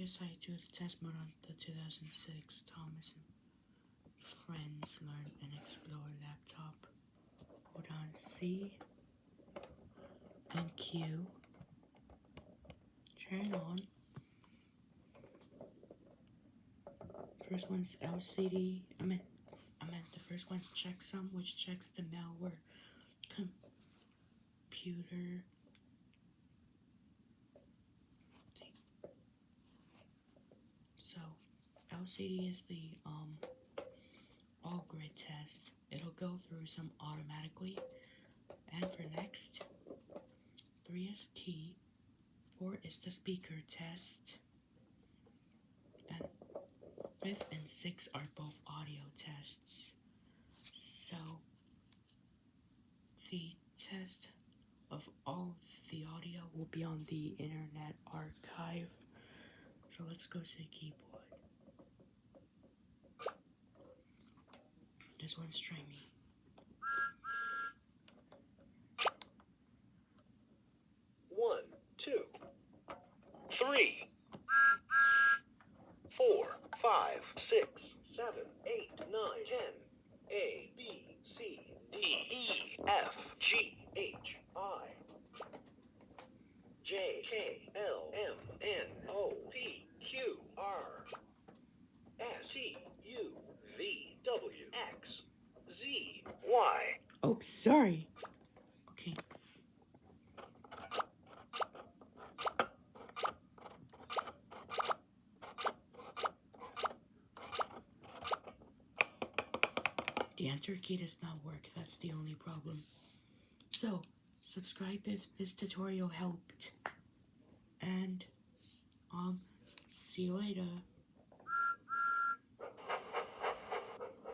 Yes, I do the test mode on the 2006 Thomas and Friends Learn and Explore laptop. Hold on, C and Q. Turn on. First one's LCD. I meant the first one's checksum, which checks the malware computer. So LCD is the all grid test. It'll go through some automatically. And for next, 3 is key, 4 is the speaker test, and 5th and 6th are both audio tests. So the test of all the audio will be on the Internet Archive. So let's go to the keyboard. This one's streaming. 1, 2, 3, 4, 5, 6, 7, 8, 9, 10. A, B, C, D, E, F, G, H, I, J, K, L, M, N, O, P, Q, R, S, T, U, V, W, X, Z, Y. Oh, sorry. Okay. The enter key does not work, that's the only problem. So, subscribe if this tutorial helped. And, see you later.